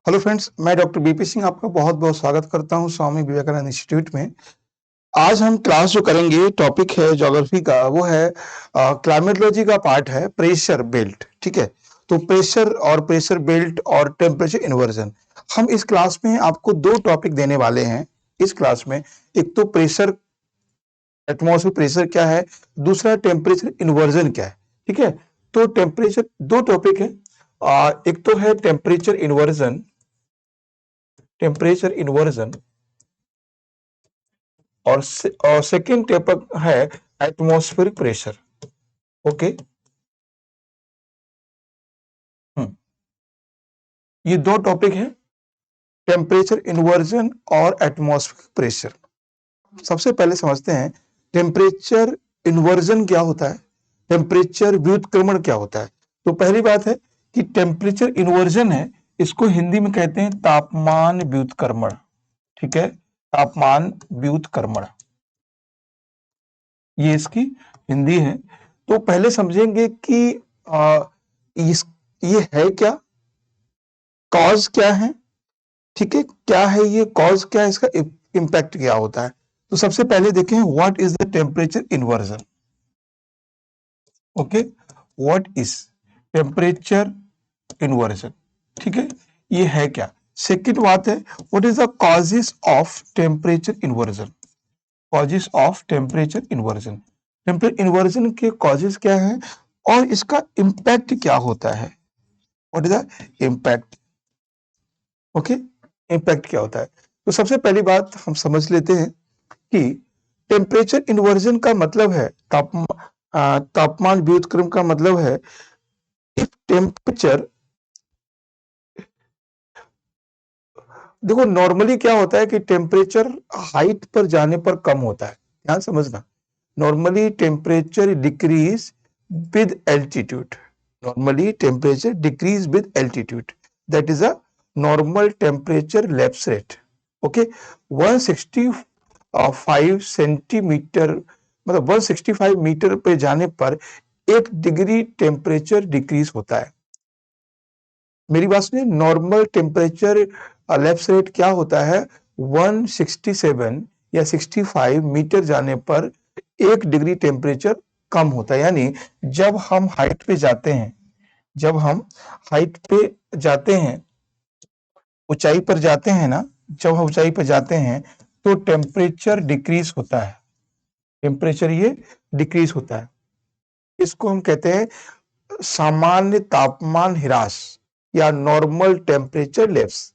Hello friends, मैं doctor BP Singh आपका बहुत बहुत स्वागत करता हूं स्वामी विवेकानंद इंस्टीट्यूट में। आज हम क्लास जो करेंगे, टॉपिक है ज्योग्राफी का, वो है क्लाइमेटोलॉजी का पार्ट है प्रेशर बेल्ट। ठीक है, तो प्रेशर बेल्ट और टेम्परेचर इन्वर्जन। हम इस क्लास में आपको दो टॉपिक देने वाले हैं इस क्लास में। एक तो प्रेशर, एटमॉस्फेयर प्रेशर क्या है, दूसरा टेम्परेचर इन्वर्जन क्या है। ठीक है, तो टेम्परेचर दो टॉपिक है। एक तो है टेम्परेचर इन्वर्जन और सेकंड टॉपिक है एटमॉस्फेरिक प्रेशर। ओके, ये दो टॉपिक है, टेम्परेचर इन्वर्जन और एटमॉस्फेरिक प्रेशर। सबसे पहले समझते हैं टेम्परेचर इन्वर्जन क्या होता है, टेम्परेचर व्युत्क्रमण क्या होता है। तो पहली बात है कि टेम्परेचर इन्वर्जन है, इसको हिंदी में कहते हैं तापमान व्युत्क्रमण। ठीक है, तापमान व्युत्क्रमण, ये इसकी हिंदी है। तो पहले समझेंगे कि इस ये है क्या, कॉज क्या है। ठीक है, क्या है ये कॉज, क्या है इसका इम्पैक्ट क्या होता है। तो सबसे पहले देखें what is the temperature inversion. Okay, what is temperature inversion. ठीक है, ये है क्या। सेकंड बात है what is the causes of temperature inversion. Causes of temperature inversion, temperature inversion के कॉजेस क्या है और इसका इम्पैक्ट क्या होता है। What is the impact. Okay, impact क्या होता है। तो सबसे पहली बात हम समझ लेते हैं कि टेम्परेचर इन्वर्जन का मतलब है तापमान व्युत्क्रम का मतलब है इफ टेम्परेचर। देखो नॉर्मली क्या होता है कि टेम्परेचर हाइट पर जाने पर कम होता है, ध्यान समझना। Normally temperature decrease with altitude, normally temperature decrease with altitude, that is a normal temperature lapse rate. Okay, 165 centimetre, मतलब 165 मीटर पे जाने पर 1 डिग्री टेम्परेचर डिक्रीज होता है। मेरी बात सुनिए, नॉर्मल टेम्परेचर लैप्स रेट क्या होता है, 167 या 65 मीटर जाने पर 1 डिग्री टेम्परेचर कम होता है। यानी जब हम हाइट पे जाते हैं, जब हम हाइट पे जाते हैं, ऊंचाई पर जाते हैं ना, जब हम ऊंचाई पर जाते हैं तो टेम्परेचर डिक्रीज होता है, टेम्परेचर ये डिक्रीज होता है। इसको हम कहते हैं सामान्य तापमान ह्रास या नॉर्मल टेम्परेचर लेप्स।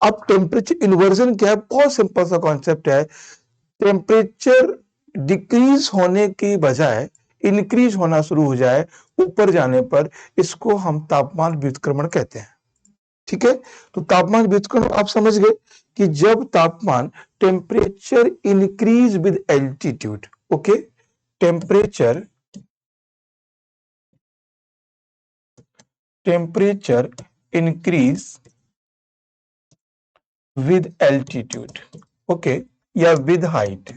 अब टेम्परेचर इन्वर्जन क्या है, बहुत सिंपल सा कॉन्सेप्ट है। टेम्परेचर डिक्रीज होने की बजाय इंक्रीज होना शुरू हो जाए ऊपर जाने पर, इसको हम तापमान व्युत्क्रमण कहते हैं। ठीक है, तो तापमान व्युत्क्रमण आप समझ गए कि जब तापमान, temperature increase with altitude. Okay, temperature temperature increase with altitude. Okay, या विद हाइट,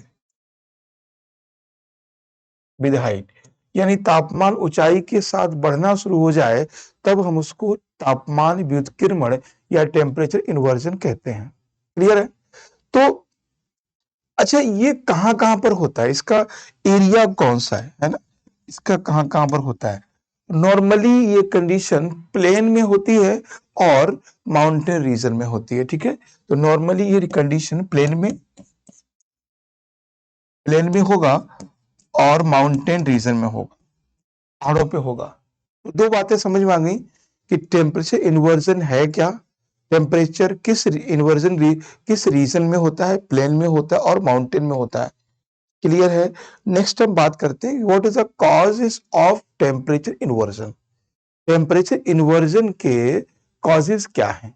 विद हाइट यानी तापमान ऊंचाई के साथ बढ़ना शुरू हो जाए, तब हम उसको तापमान व्युत्क्रमण या टेम्परेचर इन्वर्जन कहते हैं। क्लियर है। तो अच्छा, ये कहां कहां पर होता है, इसका एरिया कौन सा है ना, इसका कहां कहां पर होता है। नॉर्मली ये कंडीशन प्लेन में होती है और माउंटेन रीजन में होती है। ठीक है, तो नॉर्मली ये कंडीशन प्लेन में होगा और माउंटेन रीजन में होगा, पहाड़ों पे होगा। तो दो बातें समझ में आ गई कि टेम्परेचर इन्वर्जन है क्या, टेम्परेचर किस रीजन में होता है, प्लेन में होता है और माउंटेन में होता है। क्लियर है। नेक्स्ट हम बात करते हैं what is the causes of temperature inversion. Temperature inversion के कॉजेस क्या हैं।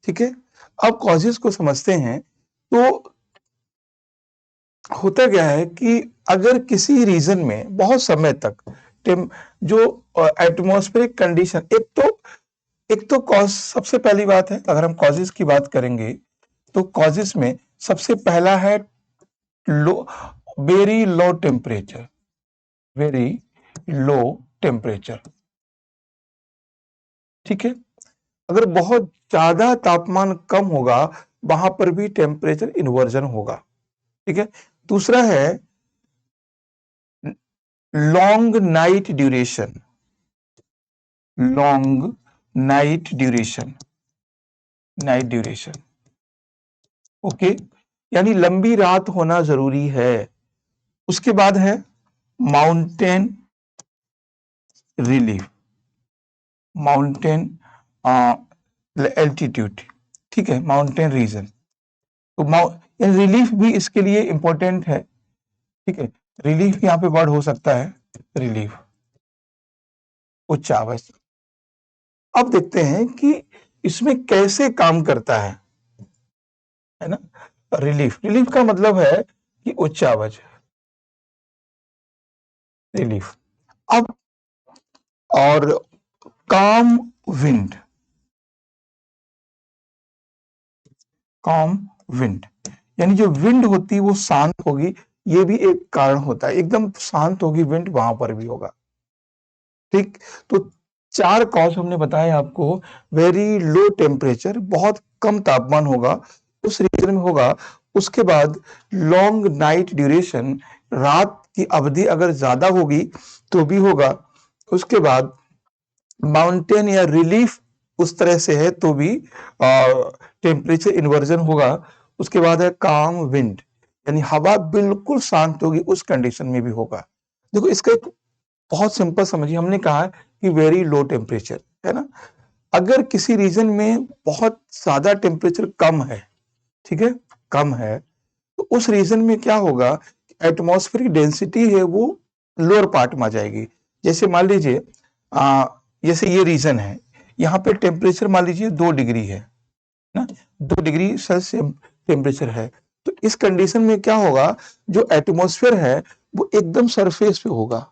ठीक है, अब कॉजेस को समझते हैं। तो होता क्या है कि अगर किसी रीजन में बहुत समय तक जो एटमॉस्फेरिक कंडीशन, एक तो कॉज, सबसे पहली बात है अगर हम कॉजेस की बात करेंगे तो कॉजेस में सबसे पहला है low, very low temperature, very low temperature. ठीक है, अगर बहुत ज्यादा तापमान कम होगा वहां पर भी टेम्परेचर इन्वर्जन होगा। ठीक है। दूसरा है long night duration. Long night duration, night duration, okay, यानी लंबी रात होना जरूरी है। उसके बाद है माउंटेन रिलीफ, माउंटेन एल्टीट्यूड, ठीक है, माउंटेन रीजन। तो रिलीफ भी इसके लिए इंपॉर्टेंट है। ठीक है, रिलीफ यहाँ पे वर्ड हो सकता है रिलीफ, उच्च आवाज। अब देखते हैं कि इसमें कैसे काम करता है ना। रिलीफ, रिलीफ का मतलब है कि उच्च आवाज, रिलीफ। अब और काम विंड, काम विंड, यानी जो विंड होती है वो शांत होगी, ये भी एक कारण होता है। एकदम शांत होगी विंड, वहां पर भी होगा। ठीक, तो 4 कॉज हमने बताया आपको। वेरी लो टेम्परेचर, बहुत कम तापमान होगा, उस रीजन में होगा। उसके बाद लॉन्ग नाइट ड्यूरेशन, रात की अवधि अगर ज्यादा होगी तो भी होगा। उसके बाद माउंटेन या रिलीफ उस तरह से है तो भी टेम्परेचर इन्वर्जन होगा। उसके बाद है काम विंड, यानी हवा बिल्कुल शांत होगी, उस कंडीशन में भी होगा। देखो इसका एक बहुत सिंपल समझिए, हमने कहा कि वेरी लो टेम्परेचर, है ना। अगर किसी रीजन में बहुत ज्यादा टेम्परेचर कम है, ठीक है, कम है, तो उस रीजन में क्या होगा, एटमॉस्फेरिक डेंसिटी है वो लोअर पार्ट में आ जाएगी। जैसे मान लीजिए जैसे ये रीजन है, यहाँ पे टेम्परेचर मान लीजिए 2 डिग्री है ना, 2 डिग्री सेल्सियस टेम्परेचर है। तो इस कंडीशन में क्या होगा, जो एटमॉस्फेयर है वो एकदम सरफेस पे होगा,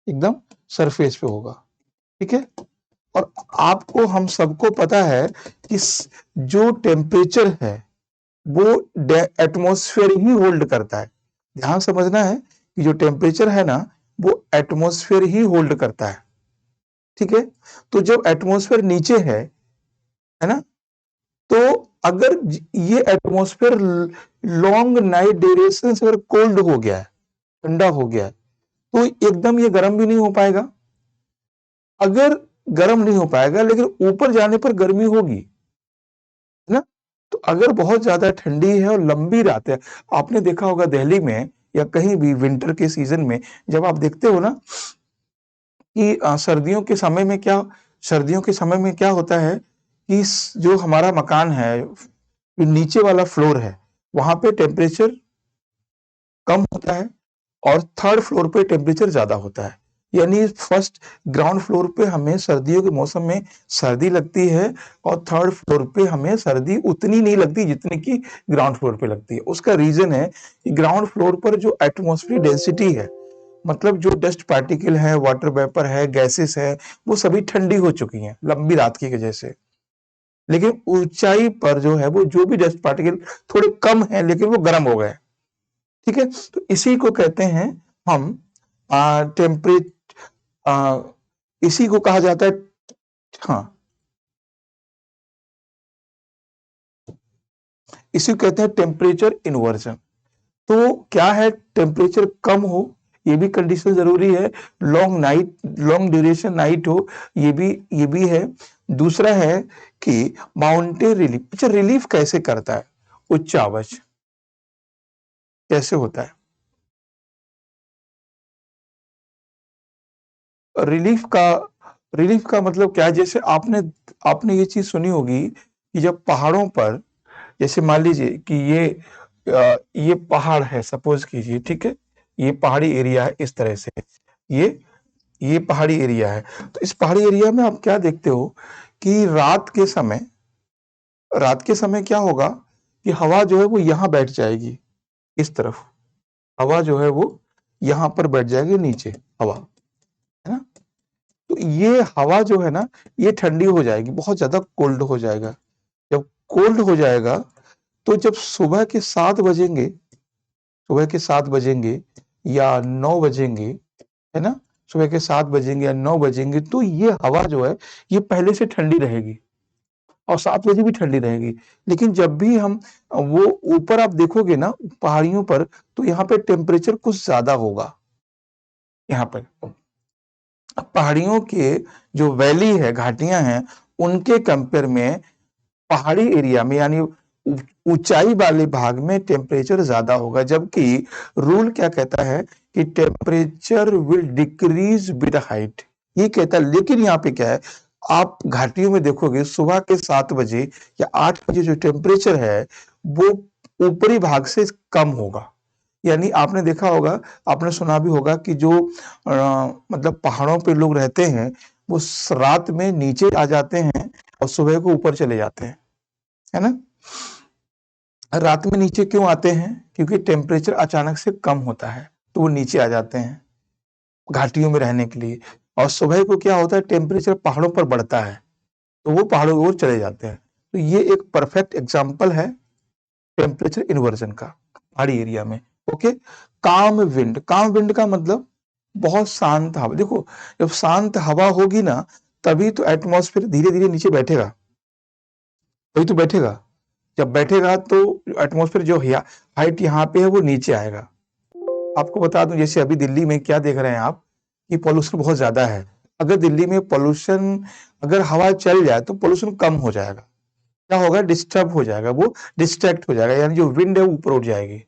एकदम सरफेस पे होगा। ठीक है, और आपको हम सबको पता है कि जो टेम्परेचर है वो एटमॉस्फेयर ही होल्ड करता है। ध्यान समझना है कि जो टेम्परेचर है ना वो एटमॉस्फेयर ही होल्ड करता है। ठीक है, तो जब एटमॉस्फेयर नीचे है ना, तो अगर ये एटमॉस्फेयर लॉन्ग नाइट ड्यूरेशन से अगर कोल्ड हो गया है, ठंडा हो गया है, तो एकदम ये गर्म भी नहीं हो पाएगा। अगर गर्म नहीं हो पाएगा लेकिन ऊपर जाने पर गर्मी होगी, है ना। तो अगर बहुत ज्यादा ठंडी है और लंबी रात है, आपने देखा होगा दिल्ली में या कहीं भी विंटर के सीजन में, जब आप देखते हो ना कि सर्दियों के समय में क्या, सर्दियों के समय में क्या होता है कि जो हमारा मकान है, नीचे वाला फ्लोर है, वहां पे टेम्परेचर कम होता है और थर्ड फ्लोर पे टेम्परेचर ज्यादा होता है। यानी फर्स्ट ग्राउंड फ्लोर पे हमें सर्दियों के मौसम में सर्दी लगती है और थर्ड फ्लोर पे हमें सर्दी उतनी नहीं लगती जितनी कि ग्राउंड फ्लोर पे लगती है। उसका रीजन है कि ग्राउंड फ्लोर पर जो एटमॉस्फेरिक डेंसिटी है, मतलब जो डस्ट पार्टिकल है, वाटर वेपर है, गैसेस है, वो सभी ठंडी हो चुकी हैं लंबी रात की वजह से। लेकिन ऊंचाई पर जो है वो जो भी डस्ट पार्टिकल थोड़े कम है लेकिन वो गर्म हो गए। ठीक है, तो इसी को कहते हैं हम टेम्परेट, इसी को कहा जाता है, हाँ, इसी को कहते हैं टेम्परेचर इन्वर्जन। तो क्या है, टेम्परेचर कम हो ये भी कंडीशन जरूरी है, long night, long duration night हो ये भी है। दूसरा है कि माउंटेन रिलीफ। अच्छा, रिलीफ कैसे करता है, उच्च आवाज कैसे होता है। रिलीफ का, रिलीफ का मतलब क्या है, जैसे आपने आपने ये चीज सुनी होगी कि जब पहाड़ों पर, जैसे मान लीजिए कि ये पहाड़ है, सपोज कीजिए, ठीक है, ये पहाड़ी एरिया है इस तरह से, ये ये पहाड़ी एरिया है। तो इस पहाड़ी एरिया में आप क्या देखते हो कि रात के समय क्या होगा कि हवा जो है वो यहाँ बैठ जाएगी, इस तरफ हवा जो है वो यहाँ पर बैठ जाएगी, नीचे हवा, है ना। तो ये हवा जो है ना ये ठंडी हो जाएगी, बहुत ज्यादा कोल्ड हो जाएगा। जब कोल्ड हो जाएगा तो जब सुबह के 7 बजेंगे, सुबह के 7 बजेंगे या 9 बजेंगे, है ना, सुबह के 7 बजेंगे या 9 बजेंगे, तो ये हवा जो है ये पहले से ठंडी रहेगी। और 7 बजे भी ठंडी रहेगी। लेकिन जब भी हम वो ऊपर आप देखोगे ना पहाड़ियों पर, तो यहाँ पे टेम्परेचर कुछ ज़्यादा होगा, यहाँ पर। पहाड़ियों के जो वैली है, घाटियाँ हैं, उनके कंपेयर में पहाड़ी एरिया में यानी ऊंचाई वाले भाग में टेम्परेचर ज्यादा होगा, जबकि रूल क्या कहता है कि temperature will decrease with height, ये कहता है। लेकिन यहाँ पे क्या है, आप घाटियों में देखोगे सुबह के 7 बजे या 8 बजे जो टेम्परेचर है वो ऊपरी भाग से कम होगा। यानी आपने देखा होगा, आपने सुना भी होगा कि जो मतलब पहाड़ों पे लोग रहते हैं वो रात में नीचे आ जाते हैं और सुबह को ऊपर चले जाते हैं, है ना। रात में नीचे क्यों आते हैं? क्योंकि टेम्परेचर अचानक से कम होता है तो वो नीचे आ जाते हैं घाटियों में रहने के लिए। और सुबह को क्या होता है, टेम्परेचर पहाड़ों पर बढ़ता है तो वो पहाड़ों की ओर चले जाते हैं। तो ये एक परफेक्ट एग्जाम्पल है टेम्परेचर इन्वर्जन का पहाड़ी एरिया में। ओके। काम विंड, काम विंड का मतलब बहुत शांत हवा। देखो जब शांत हवा होगी ना तभी तो एटमॉस्फेयर धीरे धीरे नीचे बैठेगा, तभी तो बैठेगा। जब बैठेगा तो एटमॉस्फेयर जो हाइट यहाँ पे है वो नीचे आएगा। आपको बता दूं जैसे अभी दिल्ली में क्या देख रहे हैं आप कि पॉल्यूशन बहुत ज्यादा है। अगर दिल्ली में पॉल्यूशन, अगर हवा चल जाए तो पॉल्यूशन कम हो जाएगा। क्या होगा, डिस्टर्ब हो जाएगा, वो डिस्ट्रैक्ट हो जाएगा, यानी जो विंड है ऊपर उठ जाएगी।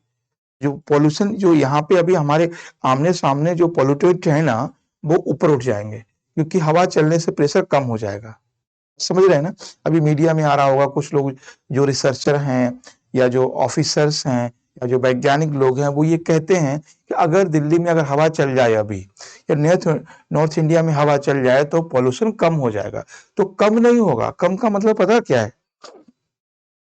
जो पॉल्यूशन जो यहाँ पे अभी हमारे आमने सामने जो पॉल्यूटेड है ना वो ऊपर उठ जाएंगे, क्योंकि हवा चलने से प्रेशर कम हो जाएगा। समझ रहे हैं ना। अभी मीडिया में आ रहा होगा कुछ लोग जो रिसर्चर हैं या जो ऑफिसर्स हैं या जो वैज्ञानिक लोग हैं वो ये कहते हैं कि अगर दिल्ली में अगर हवा चल जाए अभी या नॉर्थ इंडिया में हवा चल जाए तो पॉल्यूशन कम हो जाएगा। तो कम नहीं होगा, कम का मतलब पता क्या है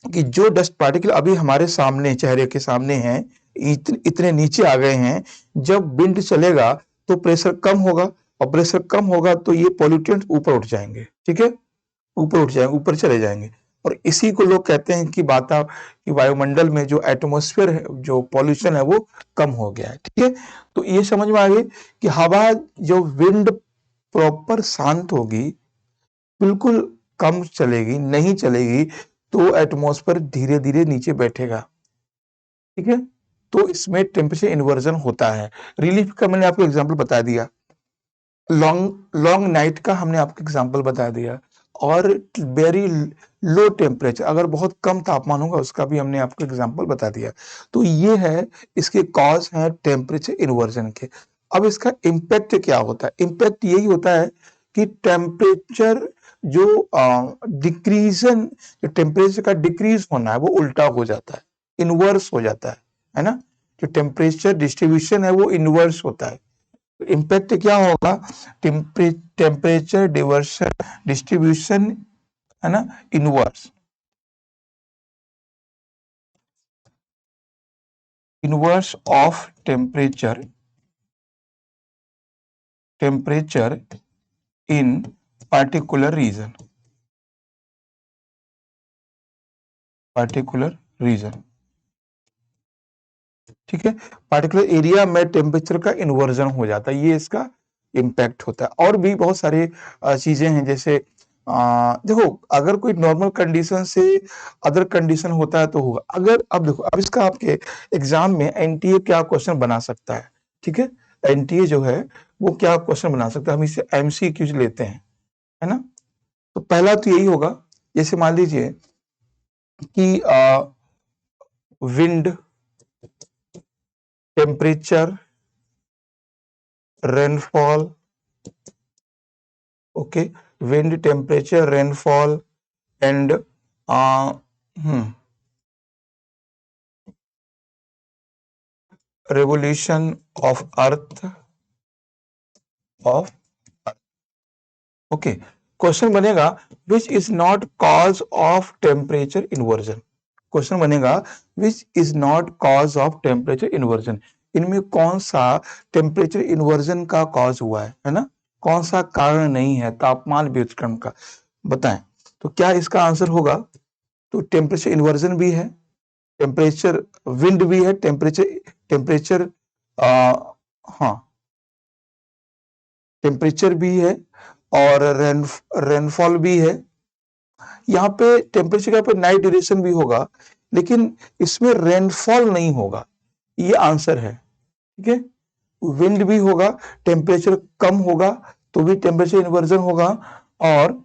कि जो डस्ट पार्टिकल अभी हमारे सामने चेहरे के सामने हैं इतने नीचे आ गए हैं, जब विंड चलेगा तो प्रेशर कम होगा, और प्रेशर कम होगा तो ये पॉल्यूटेंट ऊपर उठ जाएंगे। ठीक है, ऊपर उठ जाएंगे, ऊपर चले जाएंगे। और इसी को लोग कहते हैं कि कि वायुमंडल में जो एटमॉस्फेयर है, जो पॉल्यूशन है वो कम हो गया है। ठीक है, तो ये समझ में आ गई कि हवा जो विंड प्रॉपर शांत होगी, बिल्कुल कम चलेगी, नहीं चलेगी, तो एटमॉस्फेयर धीरे धीरे नीचे बैठेगा। ठीक है, तो इसमें टेम्परेचर इन्वर्जन होता है। रिलीफ का मैंने आपको एग्जांपल बता दिया, लॉन्ग लॉन्ग नाइट का हमने आपको एग्जांपल बता दिया, और वेरी लो टेम्परेचर, अगर बहुत कम तापमान होगा उसका भी हमने आपको एग्जांपल बता दिया। तो ये है, इसके कॉज है टेम्परेचर इन्वर्जन के। अब इसका इम्पैक्ट क्या होता है? इम्पैक्ट यही होता है कि टेम्परेचर जो डिक्रीजन, जो टेम्परेचर का डिक्रीज होना है वो उल्टा हो जाता है, इनवर्स हो जाता है ना। जो टेम्परेचर डिस्ट्रीब्यूशन है वो इनवर्स होता है। इम्पैक्ट क्या होगा, टेम्परेचर डिवर्सन डिस्ट्रीब्यूशन, है ना, inverse, inverse of temperature in particular region, particular region. ठीक है, पर्टिकुलर एरिया में टेम्परेचर का इन्वर्जन हो जाता है, ये इसका इम्पैक्ट होता है। और भी बहुत सारे चीजें हैं, जैसे देखो अगर कोई नॉर्मल कंडीशन से अदर कंडीशन होता है तो होगा। अगर अब देखो, अब इसका आपके एग्जाम में एनटीए क्या क्वेश्चन बना सकता है। ठीक है, एनटीए जो है वो क्या क्वेश्चन बना सकता है, हम इसे एमसीक्यूज लेते हैं, है ना। तो पहला तो यही होगा, जैसे मान लीजिए कि wind, temperature, rainfall, okay, wind, temperature, rainfall and revolution of earth, of okay. Question बनेगा which is not cause of temperature inversion. Question बनेगा which is not cause of temperature inversion, इनमें कौन सा टेम्परेचर इन्वर्जन का cause हुआ है ना, कौन सा कारण नहीं है तापमान व्युत्क्रम का, बताएं। तो क्या इसका आंसर होगा, तो टेम्परेचर इन्वर्जन भी है, टेम्परेचर विंड भी है, टेम्परेचर टेम्परेचर हाँ टेम्परेचर भी है, और रेनफॉल भी है, यहाँ पे टेम्परेचर का पे नाइट ड्यूरेशन भी होगा, लेकिन इसमें रेनफॉल नहीं होगा, ये आंसर है। ठीक है, विंड भी होगा, टेम्परेचर कम होगा तो भी टेम्परेचर इन्वर्जन होगा, और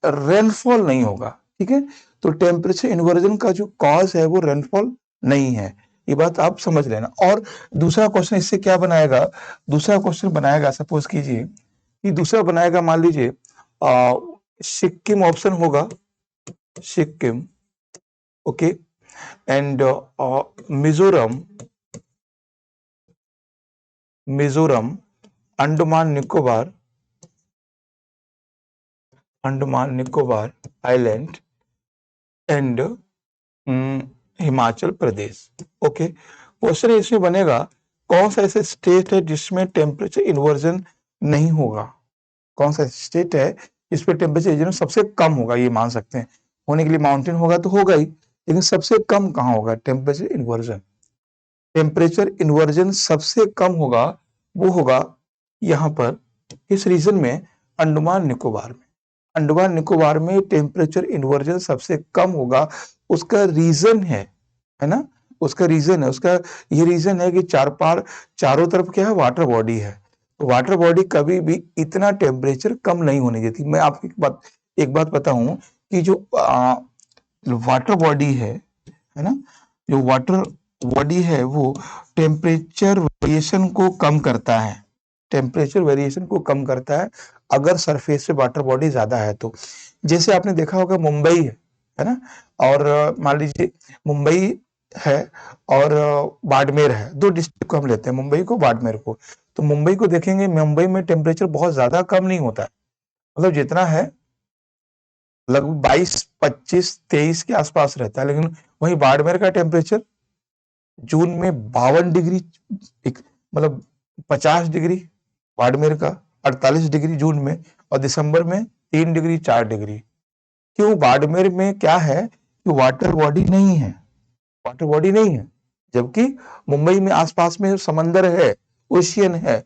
रेनफॉल नहीं होगा। ठीक है, तो टेम्परेचर इन्वर्जन का जो कॉज है वो रेनफॉल नहीं है, ये बात आप समझ लेना। और दूसरा क्वेश्चन इससे क्या बनाएगा, दूसरा क्वेश्चन बनाएगा, सपोज कीजिए कि दूसरा बनाएगा, मान लीजिए सिक्किम ऑप्शन होगा, Sikkim, okay, and Mizoram, Mizoram, Andaman Nicobar, Andaman Nicobar island, and Himachal Pradesh. Okay, question इसमें बनेगा कौन सा ऐसे स्टेट है जिसमें टेम्परेचर इन्वर्जन नहीं होगा, कौन सा स्टेट है जिसपे टेम्परेचर इन्वर्जन सबसे कम होगा, ये मान सकते हैं। होने के लिए माउंटेन होगा तो होगा ही, लेकिन सबसे कम कहाँ होगा टेम्परेचर इन्वर्जन, टेम्परेचर इन्वर्जन सबसे कम होगा, वो होगा यहाँ पर इस रीजन में, अंडमान निकोबार में। अंडमान निकोबार में टेम्परेचर इन्वर्जन सबसे कम होगा, उसका रीजन है ना, उसका रीजन है, उसका ये रीजन है कि चारों तरफ क्या है, वाटर बॉडी है। वाटर बॉडी कभी भी इतना टेम्परेचर कम नहीं होने देती। मैं आपको एक बात बताऊं कि जो वाटर बॉडी है ना, जो वाटर बॉडी है वो टेम्परेचर वेरिएशन को कम करता है, टेम्परेचर वेरिएशन को कम करता है अगर सरफेस पे वाटर बॉडी ज्यादा है तो। जैसे आपने देखा होगा मुंबई है ना, और मान लीजिए मुंबई है और बाड़मेर है, दो डिस्ट्रिक्ट को हम लेते हैं, मुंबई को बाड़मेर को। तो मुंबई को देखेंगे, मुंबई में टेम्परेचर बहुत ज्यादा कम नहीं होता है, मतलब जितना है लगभग 22, 25, 23 के आसपास रहता है। लेकिन वहीं बाड़मेर का टेम्परेचर जून में 52 डिग्री, मतलब 50 डिग्री, बाड़मेर का 48 डिग्री जून में, और दिसंबर में 3 डिग्री 4 डिग्री। क्यों, बाड़मेर में क्या है कि वाटर बॉडी नहीं है, वाटर बॉडी नहीं है, जबकि मुंबई में आसपास में समंदर है, ओशियन है।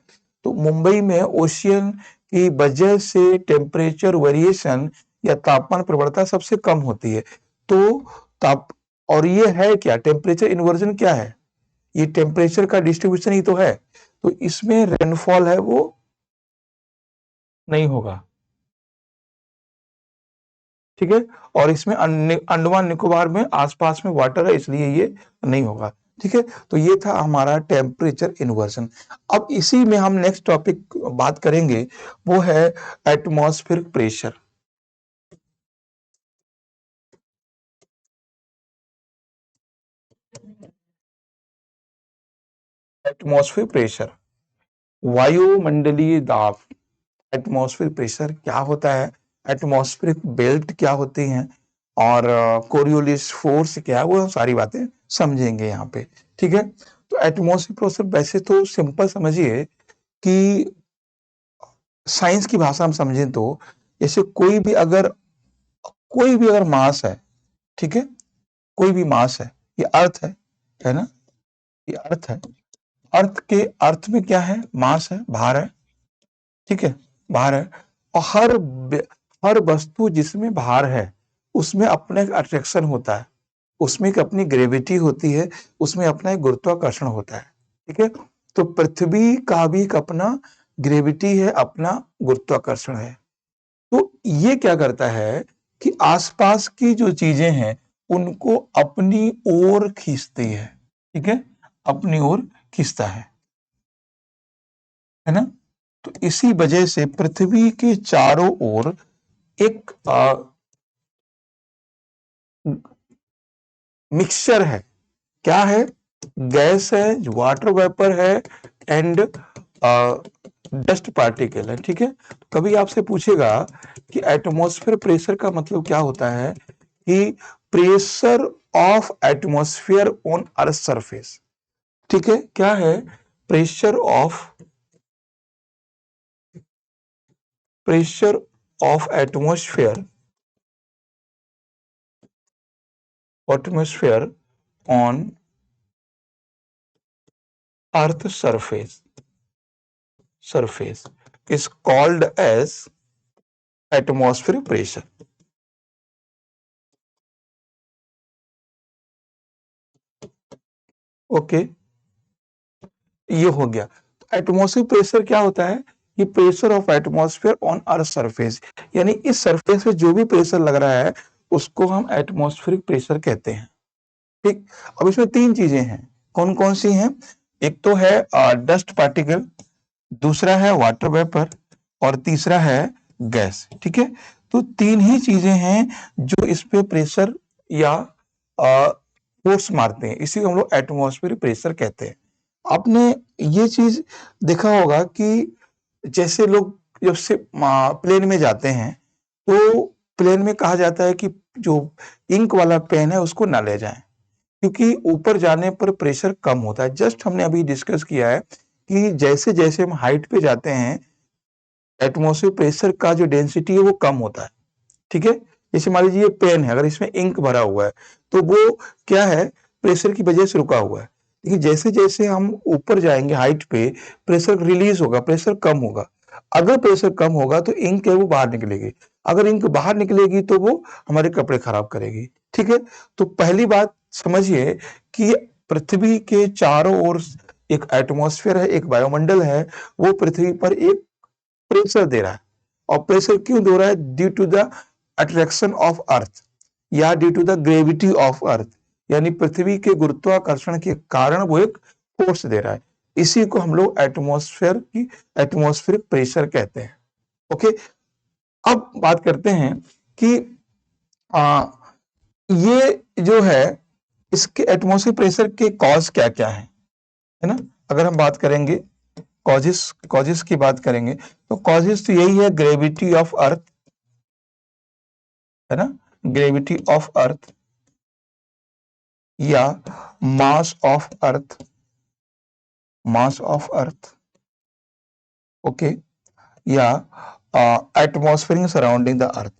तो मुंबई में ओशियन की वजह से टेम्परेचर वेरिएशन या तापमान प्रवणता सबसे कम होती है। तो ताप और ये है क्या, टेम्परेचर इन्वर्जन क्या है, ये टेम्परेचर का डिस्ट्रीब्यूशन ही तो है। तो इसमें रेनफॉल है वो नहीं होगा। ठीक है, और इसमें अंडमान निकोबार में आसपास में वाटर है, इसलिए ये नहीं होगा। ठीक है, तो ये था हमारा टेम्परेचर इन्वर्जन। अब इसी में हम नेक्स्ट टॉपिक बात करेंगे, वो है एटमॉस्फेरिक प्रेशर। एटमॉस्फेरिक प्रेशर, वायुमंडलीय दाब। एटमॉस्फेरिक प्रेशर क्या होता है, एटमॉस्फेरिक बेल्ट क्या होती हैं, और कोरियोलिस फोर्स क्या है, वो सारी बातें समझेंगे यहाँ पे। ठीक है, तो एटमॉस्फेरिक प्रेशर वैसे तो सिंपल समझिए कि साइंस की भाषा में समझें तो, जैसे कोई भी अगर मास है, ठीक है, कोई भी मास है, ये अर्थ है ना, ये अर्थ है, अर्थ में क्या है, मास है, भार है। ठीक है, भार है, और हर वस्तु जिसमें भार है उसमें अपना एक अट्रैक्शन होता है, उसमें एक अपनी ग्रेविटी होती है, उसमें अपना एक गुरुत्वाकर्षण होता है। ठीक है, तो पृथ्वी का भी एक अपना ग्रेविटी है, अपना गुरुत्वाकर्षण है। तो ये क्या करता है कि आसपास की जो चीजें हैं उनको अपनी ओर खींचती है। ठीक है, अपनी ओर खींचता है ना। तो इसी वजह से पृथ्वी के चारों ओर एक मिक्सचर है, क्या है, गैस है, वाटर वेपर है, एंड डस्ट पार्टिकल है। ठीक है, कभी आपसे पूछेगा कि एटमॉस्फेयर प्रेशर का मतलब क्या होता है, कि pressure of atmosphere on earth surface. ठीक है, क्या है, pressure of atmosphere on earth surface is called as atmospheric pressure. Okay, ये हो गया। तो एटमॉस्फेरिक प्रेशर क्या होता है? ये pressure of atmosphere on earth surface, यानी इस सरफेस पे जो भी प्रेशर लग रहा है उसको हम एटमॉस्फेरिक प्रेशर कहते हैं। ठीक, अब इसमें तीन चीजें हैं, कौन कौन सी हैं? एक तो है डस्ट पार्टिकल, दूसरा है वाटर वेपर और तीसरा है गैस। ठीक है, तो तीन ही चीजें हैं जो इस पे प्रेशर या फोर्स मारते हैं, इसी को हम लोग एटमॉस्फेरिक प्रेशर कहते हैं। आपने ये चीज देखा होगा कि जैसे लोग जब से प्लेन में जाते हैं तो प्लेन में कहा जाता है कि जो इंक वाला पेन है उसको ना ले जाएं, क्योंकि ऊपर जाने पर प्रेशर कम होता है। जस्ट हमने अभी डिस्कस किया है कि जैसे जैसे हम हाइट पे जाते हैं एटमॉस्फेरिक प्रेशर का जो डेंसिटी है वो कम होता है। ठीक है, जैसे मान लीजिए पेन है, अगर इसमें इंक भरा हुआ है तो वो क्या है, प्रेशर की वजह से रुका हुआ है। लेकिन जैसे जैसे हम ऊपर जाएंगे हाइट पे प्रेशर रिलीज होगा, प्रेशर कम होगा। अगर प्रेशर कम होगा तो इंक है वो बाहर निकलेगी, अगर इंक बाहर निकलेगी तो वो हमारे कपड़े खराब करेगी। ठीक है, तो पहली बात समझिए कि पृथ्वी के चारों ओर एक एटमॉस्फेयर है, एक वायुमंडल है, वो पृथ्वी पर एक प्रेशर दे रहा है। और प्रेशर क्यों दे रहा है? Due to the attraction of earth या due to the gravity of earth, यानी पृथ्वी के गुरुत्वाकर्षण के कारण वो एक फोर्स दे रहा है। इसी को हम लोग एटमॉस्फेरिक प्रेशर कहते हैं। ओके, अब बात करते हैं कि आ, ये जो है इसके एटमॉस्फेरिक प्रेशर के कॉज क्या क्या है ना? अगर हम बात करेंगे कॉजेस कॉजेस की बात करेंगे तो कॉजेस तो यही है, ग्रेविटी ऑफ अर्थ, है ना, ग्रेविटी ऑफ अर्थ या mass of earth, mass of earth, okay, या atmosphere surrounding the earth,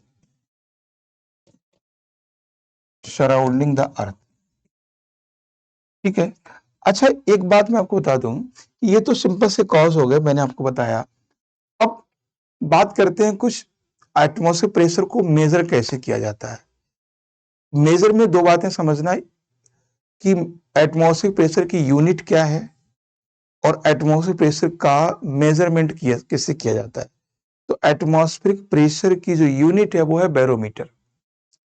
surrounding the earth. ठीक है, अच्छा एक बात मैं आपको बता दूं, ये तो सिंपल से कॉज हो गए, मैंने आपको बताया। अब बात करते हैं कुछ एटमॉस्फेयर प्रेशर को मेजर कैसे किया जाता है। मेजर में दो बातें समझना है कि एटमॉस्फेरिक प्रेशर की यूनिट क्या है और एटमॉस्फेरिक प्रेशर का मेजरमेंट किससे किया जाता है। तो एटमॉस्फेरिक प्रेशर की जो यूनिट है वो है बैरोमीटर।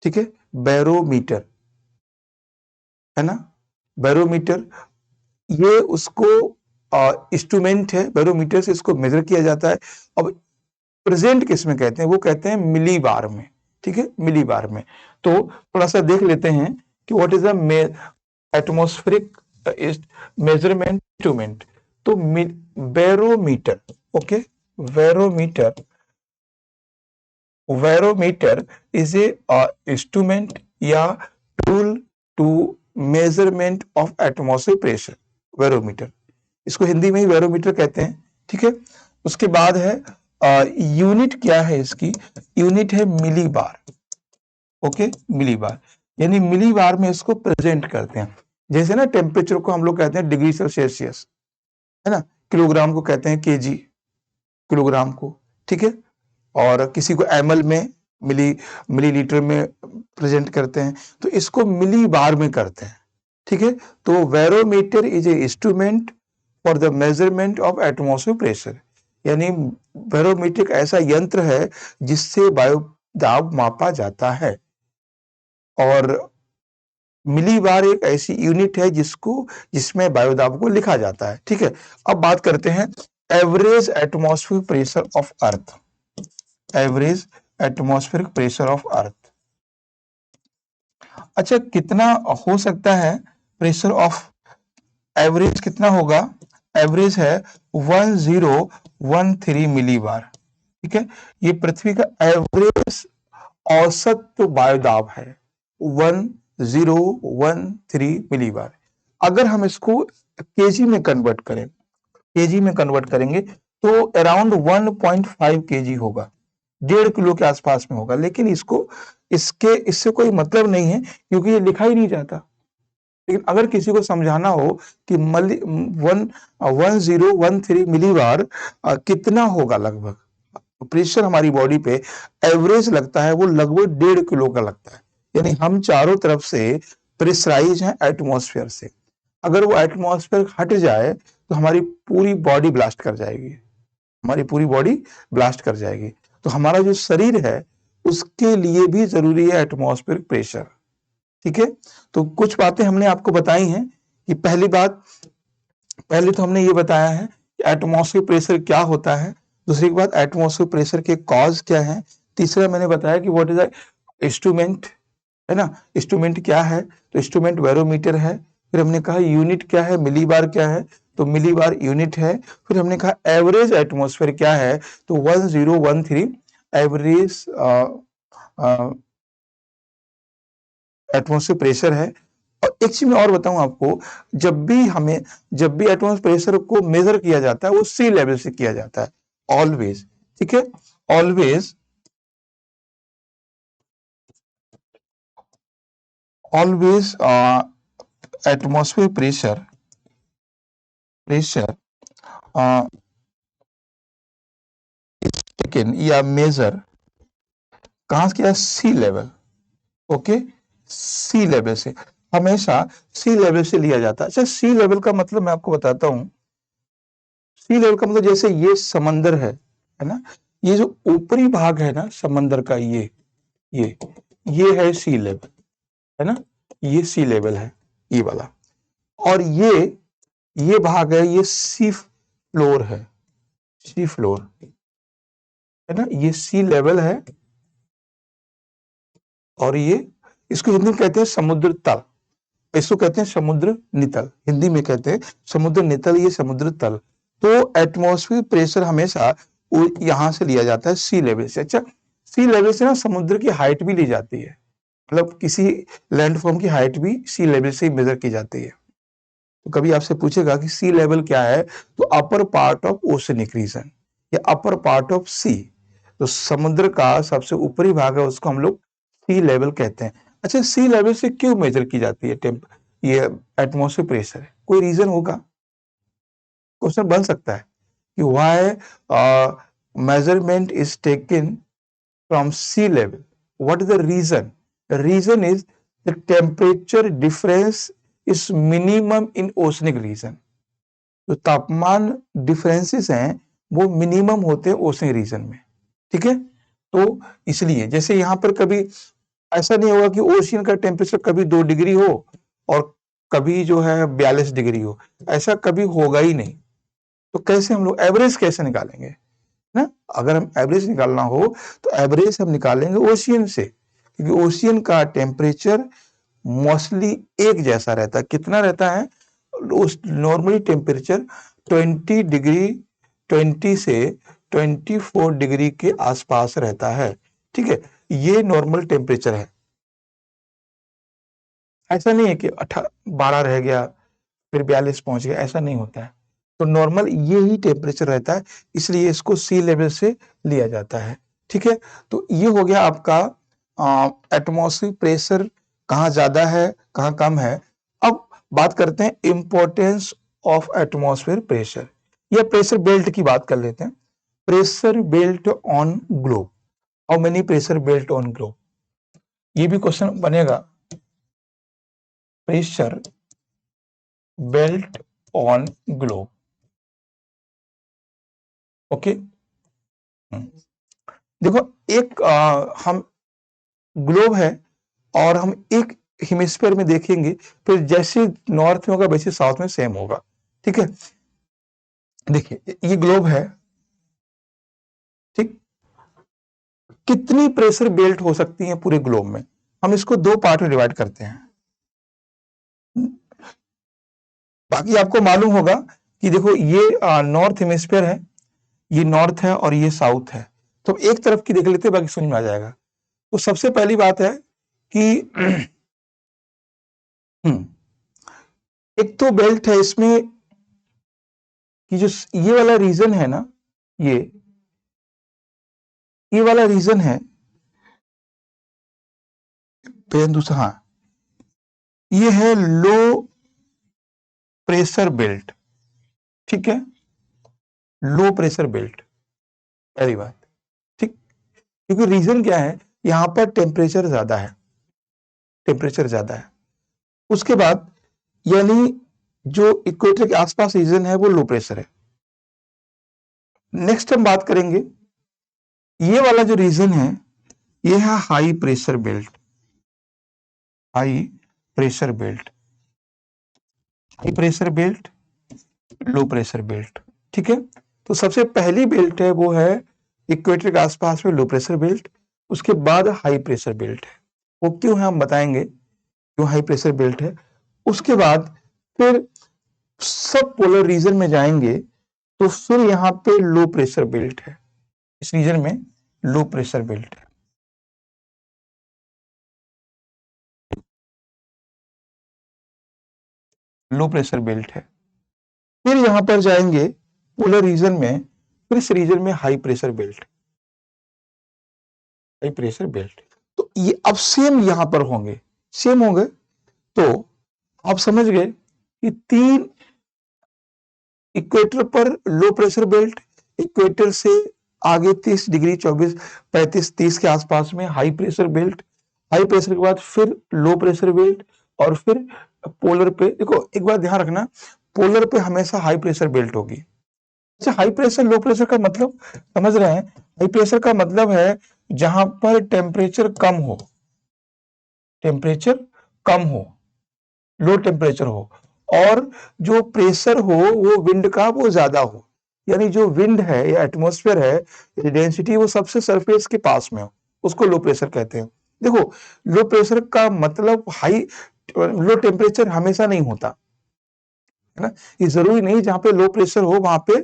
ठीक है, बैरोमीटर, है ना, बैरोमीटर, ये उसको इंस्ट्रूमेंट है, बैरोमीटर से इसको मेजर किया जाता है। अब प्रेजेंट किस में कहते हैं? वो कहते हैं मिली बार में। ठीक है, मिली बार में। तो थोड़ा सा देख लेते हैं कि what is the atmospheric measurement instrument. तो barometer, okay, barometer, barometer is a instrument या tool to measurement of atmospheric pressure, barometer, इसको हिंदी में ही बैरोमीटर कहते हैं। ठीक है, उसके बाद है यूनिट क्या है इसकी? यूनिट है मिली बार। ओके, मिली बार, यानी मिली बार में इसको प्रेजेंट करते हैं। जैसे ना टेम्परेचर को हम लोग कहते हैं डिग्री सेल्सियस, है ना, किलोग्राम को कहते हैं केजी, किलोग्राम को। ठीक है, और किसी को एमएल में, मिलीलीटर में प्रेजेंट करते हैं, तो इसको मिली बार में करते हैं। ठीक है, तो barometer is a instrument for the measurement of atmospheric pressure, यानी बैरोमीटर एक ऐसा यंत्र है जिससे वायु दाब मापा जाता है। और मिली बार एक ऐसी यूनिट है जिसमें वायु दाब को लिखा जाता है। ठीक है, अब बात करते हैं average atmospheric pressure of earth, average atmospheric pressure of earth. अच्छा, कितना हो सकता है प्रेशर ऑफ, एवरेज कितना होगा? एवरेज है 1013 मिली बार। ठीक है, ये पृथ्वी का एवरेज औसत तो वायुदाब है 1013 मिली बार। अगर हम इसको केजी में कन्वर्ट करें, केजी में कन्वर्ट करेंगे तो अराउंड 1.5 केजी होगा, 1.5 किलो के आसपास में होगा। लेकिन इससे कोई मतलब नहीं है क्योंकि ये लिखा ही नहीं जाता। लेकिन अगर किसी को समझाना हो कि 1013 मिली बार कितना होगा लगभग प्रेशर हमारी बॉडी पे एवरेज लगता है, वो लगभग 1.5 किलो का लगता है। यानी हम चारों तरफ से प्रेशराइज हैं एटमॉस्फेयर से। अगर वो एटमॉस्फेयर हट जाए तो हमारी पूरी बॉडी ब्लास्ट कर जाएगी, हमारी पूरी बॉडी ब्लास्ट कर जाएगी। तो हमारा जो शरीर है उसके लिए भी जरूरी है एटमॉस्फेरिक प्रेशर। ठीक है, तो कुछ बातें हमने आपको बताई हैं कि पहली बात, पहले तो हमने ये बताया है कि एटमॉस्फेरिक प्रेशर क्या होता है, दूसरी बात एटमॉस्फेरिक प्रेशर के कॉज क्या है, तीसरा मैंने बताया कि व्हाट इज द इंस्ट्रूमेंट, है ना, इंस्ट्रूमेंट क्या है, तो इंस्ट्रूमेंट बैरोमीटर है। फिर हमने कहा यूनिट क्या है, मिलीबार क्या है, तो मिलीबार यूनिट है। फिर हमने कहा एवरेज एटमॉस्फेयर क्या है, तो 1013 एवरेज एटमॉस्फेयर प्रेशर है। और एक चीज मैं और बताऊं आपको, जब भी एटमॉस्फेयर प्रेशर को मेजर किया जाता है वो सी लेवल से किया जाता है ऑलवेज। ठीक है, always always atmosphere pressure taken या मेजर कहां से किया, सी लेवल। ओके, सी लेवल से, हमेशा सी लेवल से लिया जाता है। अच्छा, सी लेवल का मतलब मैं आपको बताता हूं। सी लेवल का मतलब जैसे ये समंदर है ना, ये जो ऊपरी भाग है ना समंदर का, ये ये है सी लेवल, है ना, ये सी लेवल है, ये वाला। और ये भाग है, ये सी फ्लोर है, सी फ्लोर, है ना, ये सी लेवल है। और ये, इसको हिंदी में कहते हैं समुद्र तल, इसको कहते हैं समुद्र नितल, हिंदी में कहते हैं समुद्र नितल, ये समुद्र तल। तो एटमॉस्फेयर प्रेशर हमेशा यहां से लिया जाता है, सी लेवल से। अच्छा, सी लेवल से ना समुद्र की हाइट भी ली जाती है, मतलब किसी लैंडफॉर्म की हाइट भी सी लेवल से ही मेजर की जाती है। तो कभी आपसे पूछेगा कि सी लेवल क्या है, तो upper part of oceanic region या अपर पार्ट ऑफ सी, तो समुद्र का सबसे ऊपरी भाग है उसको हम लोग सी लेवल कहते हैं। अच्छा, सी लेवल से क्यों मेजर की जाती है ये एटमॉस्फेयर प्रेशर, कोई रीजन होगा, क्वेश्चन बन सकता है कि why measurement is taken from sea level. What is the reason? The reason is the temperature difference is minimum in oceanic region. जो तापमान डिफरेंसेस हैं वो मिनिमम होते हैं ओशनिक रीजन में। ठीक है, तो इसलिए जैसे यहां पर कभी ऐसा नहीं होगा कि ओशियन का टेम्परेचर कभी 2 डिग्री हो और कभी जो है 42 डिग्री हो, ऐसा कभी होगा ही नहीं। तो कैसे हम लोग एवरेज कैसे निकालेंगे ना, अगर हम एवरेज निकालना हो तो एवरेज हम निकालेंगे ओशियन से, क्योंकि ओशियन का टेम्परेचर मोस्टली एक जैसा रहता है। कितना रहता है, नॉर्मली टेम्परेचर 20 डिग्री, 20 से 24 डिग्री के आसपास रहता है। ठीक है, ये नॉर्मल टेम्परेचर है, ऐसा नहीं है कि 12 रह गया फिर 42 पहुंच गया, ऐसा नहीं होता है। तो नॉर्मल ये ही टेम्परेचर रहता है, इसलिए इसको सी लेवल से लिया जाता है। ठीक है, तो ये हो गया आपका एटमॉस्फेरिक प्रेशर कहाँ ज्यादा है कहाँ कम है। अब बात करते हैं इंपॉर्टेंस ऑफ एटमॉस्फेयर प्रेशर, या प्रेशर बेल्ट की बात कर लेते हैं। Pressure belt on globe, how many pressure belt on globe, ये भी क्वेश्चन बनेगा। Pressure belt on globe, okay. देखो, एक हम ग्लोब है और हम एक हेमिस्फीयर में देखेंगे, फिर जैसे नॉर्थ में होगा वैसे साउथ में सेम होगा। ठीक है, देखिए ये ग्लोब है, ठीक, कितनी प्रेशर बेल्ट हो सकती है पूरे ग्लोब में, हम इसको 2 पार्ट में डिवाइड करते हैं। बाकी आपको मालूम होगा कि देखो ये नॉर्थ हेमिस्फीयर है, ये नॉर्थ है और ये साउथ है, तो एक तरफ की देख लेते हैं, बाकी समझ में आ जाएगा। तो सबसे पहली बात है कि एक तो बेल्ट है इसमें कि जो ये वाला रीजन है ना, ये वाला रीजन है, दूसरा, हाँ, ये है लो प्रेशर बेल्ट। ठीक है, लो प्रेशर बेल्ट, पहली बात, ठीक, क्योंकि रीजन क्या है, यहां पर टेम्परेचर ज्यादा है, टेम्परेचर ज्यादा है। उसके बाद यानी जो इक्वेटर के आसपास रीजन है वो लो प्रेशर है। नेक्स्ट हम बात करेंगे, ये वाला जो रीजन है ये है high pressure belt. High pressure belt, high pressure belt, low pressure belt. ठीक है, तो सबसे पहली बेल्ट है वो है इक्वेटर के आसपास में लो प्रेशर बेल्ट, उसके बाद हाई प्रेशर बेल्ट है। वो क्यों है हम बताएंगे, क्यों हाई प्रेशर बेल्ट है। उसके बाद फिर सब पोलर रीजन में जाएंगे तो फिर यहाँ पे लो प्रेशर बेल्ट है, इस रीजन में लो प्रेशर बेल्ट है। लो प्रेशर बेल्ट है। फिर यहां पर जाएंगे पोलर रीजन में, फिर इस रीजन में high pressure belt, high pressure belt. तो ये अब सेम यहां पर होंगे, सेम होंगे। तो आप समझ गए कि 3 इक्वेटर पर लो प्रेशर बेल्ट, इक्वेटर से आगे 30 डिग्री 24 35 30 के आसपास में high pressure belt, high pressure के बाद फिर लो प्रेशर बेल्ट, और फिर पोलर पे देखो एक बात ध्यान रखना, पोलर पे हमेशा हाई प्रेशर बेल्ट होगी। अच्छा, हाई प्रेशर लो प्रेशर का मतलब समझ रहे हैं? हाई प्रेशर का मतलब है जहां पर टेम्परेचर कम हो, टेम्परेचर कम हो, लो टेम्परेचर हो, और जो प्रेशर हो वो विंड का वो ज्यादा हो। यानी जो विंड है या एटमॉस्फेयर है, डेंसिटी वो सबसे सरफेस के पास में हो, उसको लो प्रेशर कहते हैं। देखो, लो प्रेशर का मतलब हाई लो टेम्परेचर हमेशा नहीं होता है ना। ये जरूरी नहीं जहां पे लो प्रेशर हो वहां पे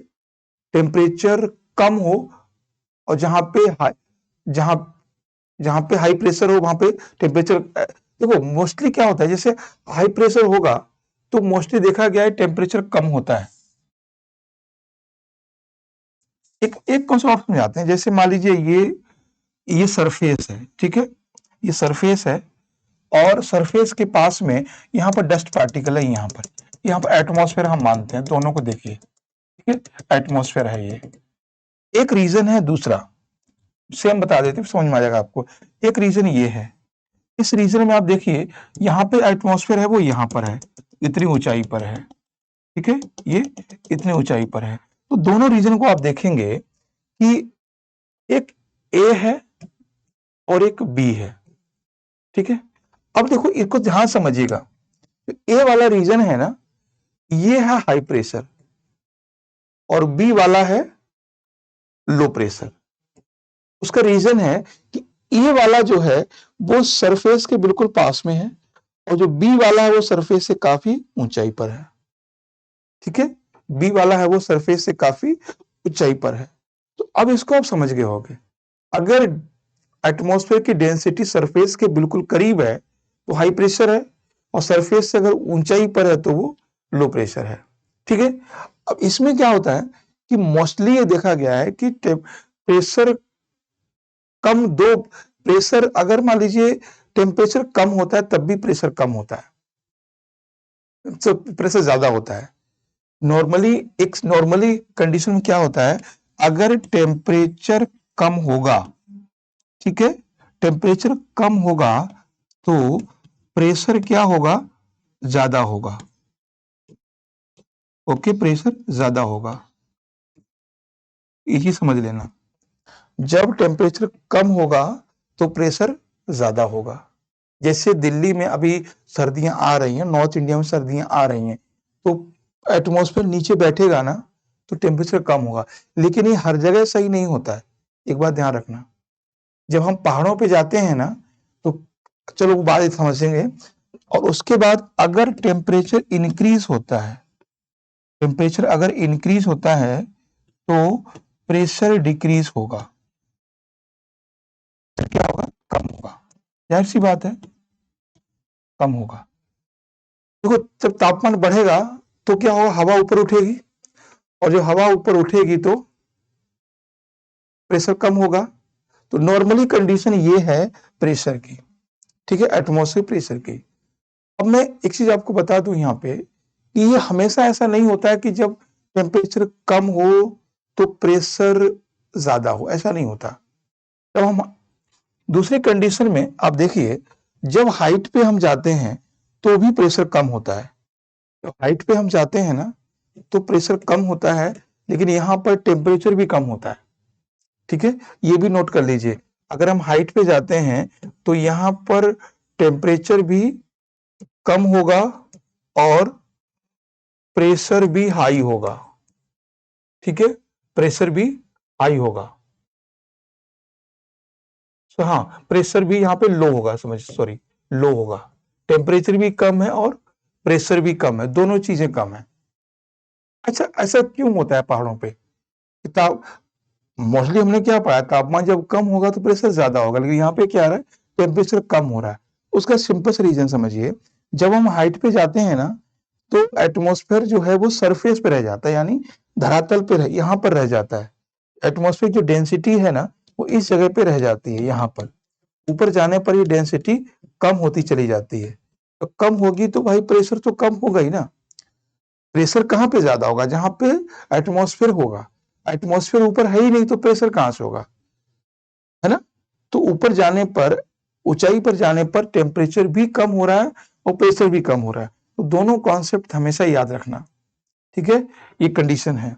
टेम्परेचर कम हो, और जहां जहां पे हाई प्रेशर हो वहां पे टेम्परेचर। देखो मोस्टली क्या होता है, जैसे हाई प्रेशर होगा तो मोस्टली देखा गया है टेम्परेचर कम होता है। एक एक कॉन्सेप्ट समझाते हैं, जैसे मान लीजिए ये सरफेस है, ठीक है, ये सरफेस है, और सरफेस के पास में यहाँ पर डस्ट पार्टिकल है, यहाँ पर एटमॉस्फेयर हम मानते हैं, दोनों को देखिए, ठीक है, एटमॉस्फेयर है ये। एक रीजन है दूसरा, सेम बता देते हैं, समझ में आ जाएगा आपको। एक रीजन ये है, इस रीजन में आप देखिए यहाँ पे एटमॉस्फेयर है वो यहाँ पर है, इतनी ऊंचाई पर है, ठीक है, ये इतनी ऊंचाई पर है। तो दोनों रीजन को आप देखेंगे कि एक ए है और एक बी है, ठीक है। अब देखो इसको ध्यान समझिएगा, ए वाला रीजन है ना, ये है हाई प्रेशर, और बी वाला है लो प्रेशर। उसका रीजन है कि ए वाला जो है वो सरफेस के बिल्कुल पास में है, और जो बी वाला है वो सरफेस से काफी ऊंचाई पर है, ठीक है। बी वाला है वो सरफेस से काफी ऊंचाई पर है। तो अब इसको आप समझ गए होंगे, अगर एटमॉस्फेयर की डेंसिटी सरफेस के बिल्कुल करीब है तो हाई प्रेशर है, और सरफेस से अगर ऊंचाई पर है तो वो लो प्रेशर है, ठीक है। अब इसमें क्या होता है कि मोस्टली ये देखा गया है कि प्रेशर कम, दो प्रेशर अगर मान लीजिए टेम्परेचर कम होता है तब भी प्रेशर कम होता है, तो प्रेशर ज्यादा होता है। नॉर्मली कंडीशन में क्या होता है, अगर टेम्परेचर कम होगा, ठीक है, टेम्परेचर कम होगा तो प्रेशर क्या होगा, ज्यादा होगा। ओके, प्रेशर ज्यादा होगा, यही समझ लेना। जब टेम्परेचर कम होगा तो प्रेशर ज्यादा होगा। जैसे दिल्ली में अभी सर्दियां आ रही हैं, नॉर्थ इंडिया में सर्दियां आ रही हैं, तो एटमॉस्फेयर नीचे बैठेगा ना तो टेम्परेचर कम होगा। लेकिन ये हर जगह सही नहीं होता है, एक बात ध्यान रखना। जब हम पहाड़ों पे जाते हैं ना तो चलो वो बात समझेंगे। और उसके बाद अगर टेम्परेचर इंक्रीज होता है, टेम्परेचर अगर इंक्रीज होता है तो प्रेशर डिक्रीज होगा, क्या होगा, कम होगा, जाहिर सी बात है, कम होगा। देखो जब तापमान बढ़ेगा तो क्या होगा, हवा ऊपर उठेगी, और जब हवा ऊपर उठेगी तो प्रेशर कम होगा। तो नॉर्मली कंडीशन ये है प्रेशर की, ठीक है, एटमॉस्फेयर प्रेशर की। अब मैं एक चीज आपको बता दूं यहाँ पे कि ये हमेशा ऐसा नहीं होता है कि जब टेम्परेचर कम हो तो प्रेशर ज्यादा हो, ऐसा नहीं होता। जब हम दूसरी कंडीशन में आप देखिए, जब हाइट पे हम जाते हैं तो भी प्रेशर कम होता है, तो हाइट पे हम जाते हैं ना, तो प्रेशर कम होता है, लेकिन यहाँ पर टेम्परेचर भी कम होता है। ठीक है, ये भी नोट कर लीजिए। अगर हम हाइट पे जाते हैं तो यहाँ पर टेम्परेचर भी कम होगा और प्रेशर भी हाई होगा। ठीक है, प्रेशर भी हाई होगा। तो हाँ, प्रेशर भी यहाँ पे लो होगा, समझ, सॉरी, लो होगा। टेम्परेचर भी कम है और प्रेशर भी कम है, दोनों चीजें कम है। अच्छा, ऐसा क्यों होता है पहाड़ों पे? ताप मोस्टली हमने क्या पढ़ा, तापमान जब कम होगा तो प्रेशर ज्यादा होगा, लेकिन यहाँ पे क्या आ रहा है, टेम्परेचर कम हो रहा है। उसका सिंपल सा रीजन समझिए। जब हम हाइट पे जाते हैं ना, तो एटमॉस्फेयर जो है वो सरफेस पे रह जाता है, यानी धरातल पे यहाँ पर रह जाता है। एटमॉस्फेयर जो डेंसिटी है ना, वो इस जगह पे रह जाती है। यहाँ पर ऊपर जाने पर ये डेंसिटी कम होती चली जाती है। तो कम होगी तो भाई प्रेशर तो कम होगा ही ना। प्रेशर कहाँ पे ज्यादा होगा? जहां पे एटमॉस्फेयर होगा। एटमॉस्फेयर ऊपर है ही नहीं तो प्रेशर कहां से होगा, है ना? तो ऊपर जाने पर, ऊंचाई पर जाने पर टेम्परेचर भी कम हो रहा है और प्रेशर भी कम हो रहा है। तो दोनों कॉन्सेप्ट हमेशा याद रखना। ठीक है, ये कंडीशन है।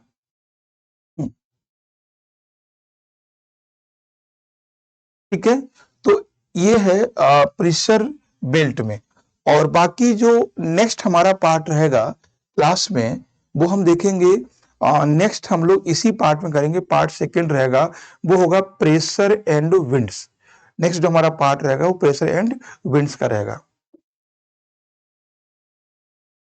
ठीक है, तो ये है प्रेशर बेल्ट में। और बाकी जो नेक्स्ट हमारा पार्ट रहेगा क्लास में, वो हम देखेंगे। नेक्स्ट हम लोग इसी पार्ट में करेंगे, पार्ट सेकंड रहेगा, वो होगा प्रेशर एंड विंड्स। नेक्स्ट जो हमारा पार्ट रहेगा वो प्रेशर एंड विंड्स का रहेगा।